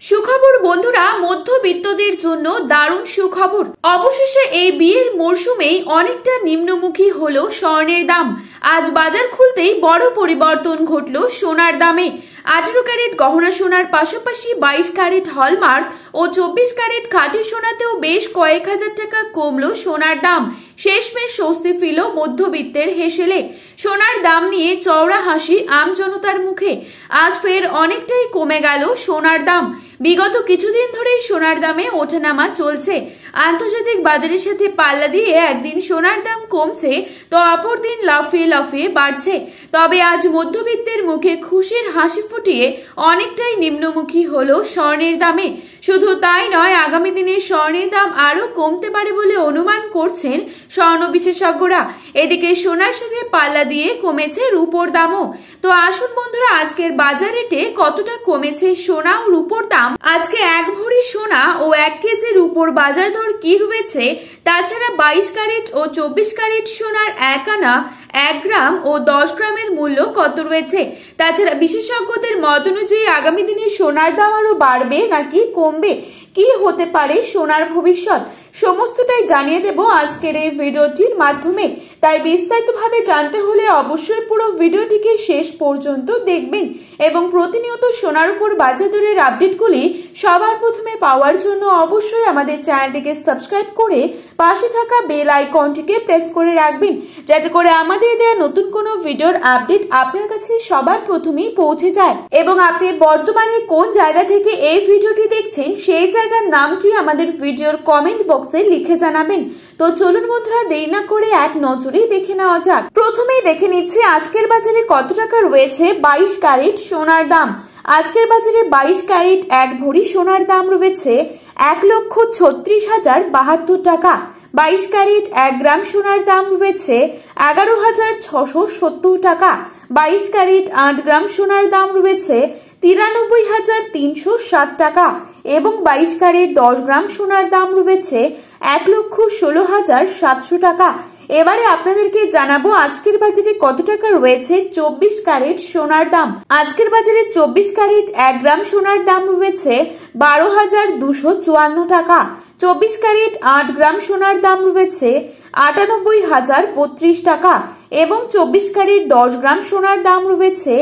সুখবর বন্ধুরা, মধ্যবিত্তদের জন্য দারুণ সুখবর। অবশেষে এই বিয়ের মরশুমেই অনেকটা নিম্নমুখী হলো স্বর্ণের দাম। আজ বাজার খুলতেই বড় পরিবর্তন ঘটলো সোনার দামে। 18 ক্যারেট গহনা সোনার পাশাপাশি 22 ক্যারেট হলমার্ক ও 24 ক্যারেট খাঁটি সোনাতেও বেশ কয়েক হাজার টাকা কমলো সোনার দাম। শেষমেশ স্বস্তি ফিরল মধ্যবিত্তের হেসেলে। সোনার দাম নিয়ে চওড়া হাসি আম জনতার মুখে। আজ ফের অনেকটাই কমে গেল সোনার দাম। বিগত কিছুদিন ধরেই সোনার দামে ওঠানামা চলছে। আন্তর্জাতিক বাজারের সাথে পাল্লা দিয়ে একদিন সোনার দাম কমছে তো অপর দিন লাফিয়ে লাফিয়ে বাড়ছে। তবে আজ মধ্যবিত্তের মুখে খুশির হাসি ফুটিয়ে অনেকটাই নিম্নমুখী হলো স্বর্ণের দামে। শুধু তাই নয়, আগামী দিনে স্বর্ণের দাম আরো কমতে পারে বলে অনুমান করছেন স্বর্ণ বিশেষজ্ঞরা। এদিকে সোনার সাথে পাল্লা দিয়ে কমেছে রূপোর দামও। তো আসুন বন্ধুরা, আজকের বাজার রেটে কতটা কমেছে সোনা ও রূপোর দাম, আজকে 1 ভরি সোনা ও 1 কেজি রূপোর বাজার দর কি রয়েছে, তাছাড়া 22 ক্যারেট ও 24 ক্যারেট সোনার 1 আনা, 1 গ্রাম ও 10 গ্রামের মূল্য কত রয়েছে। তাছাড়া বিশেষজ্ঞদের মত অনুযায়ী আগামী দিনে সোনার দাম আরো বাড়বে নাকি কমবে, কি হতে পারে সোনার ভবিষ্যৎ, সমস্তটাই জানিয়ে দেব আজকের এই ভিডিওটির মাধ্যমে। তাই বিস্তারিতভাবে জানতে হলে অবশ্যই পুরো ভিডিওটিকে শেষ পর্যন্ত দেখবেন এবং প্রতিনিয়ত সোনার উপর বাজার দরের আপডেটগুলি সবার প্রথমে পাওয়ার জন্য অবশ্যই আমাদের চ্যানেলটিকে সাবস্ক্রাইব করে পাশে থাকা বেল আইকনটিকে প্রেস করে রাখবেন, যাতে করে আমাদের দেওয়া নতুন কোনো ভিডিওর আপডেট আপনার কাছে সবার প্রথমেই পৌঁছে যায়। এবং আপনি বর্তমানে কোন জায়গা থেকে এই ভিডিওটি দেখছেন সেই জায়গার নামটি আমাদের ভিডিওর কমেন্ট বক্সে লিখে জানাবেন। তো চলুন বন্ধুরা, দেরি না করে এক নজরেই দেখে নেওয়া যাক। প্রথমেই দেখে নিচ্ছি আজকের বাজারে কত টাকা রয়েছে 22 ক্যারেট সোনার দাম। আজকের বাজারে 22 ক্যারেট 1 ভরি সোনার দাম রয়েছে 1,36,072 টাকা। 22 ক্যারেট 1 গ্রাম সোনার দাম রয়েছে 11,670 টাকা। 22 ক্যারেট 8 গ্রাম সোনার দাম রয়েছে 93,307 টাকা এবং 22 ক্যারেট 10 গ্রাম সোনার দাম রয়েছে 1,16,700 টাকা। এবারে আপনাদেরকে জানাবো আজকের বাজারে কত টাকা রয়েছে 24 ক্যারেট সোনার দাম। আজকের বাজারে 24 ক্যারেট 1 গ্রাম সোনার দাম রয়েছে 12,254 টাকা। 24 ক্যারেট 8 গ্রাম সোনার দাম রয়েছে 98,032 টাকা এবং 24 ক্যারেট 10 গ্রাম সোনার দাম রয়েছে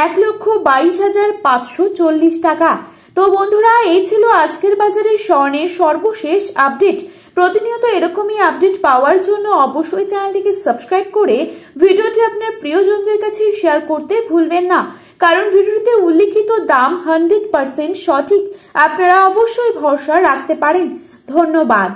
1,22,540 টাকা। তো বন্ধুরা, এই ছিল আজকের বাজারে স্বর্ণের সর্বশেষ আপডেট। প্রতিনিয়ত এরকমই আপডেট পাওয়ার জন্য অবশ্যই চ্যানেলটিকে সাবস্ক্রাইব করে ভিডিওটি আপনার প্রিয়জনদের কাছে শেয়ার করতে ভুলবেন না, কারণ ভিডিওটিতে উল্লিখিত দাম 100% সঠিক। আপনারা অবশ্যই ভরসা রাখতে পারেন। ধন্যবাদ।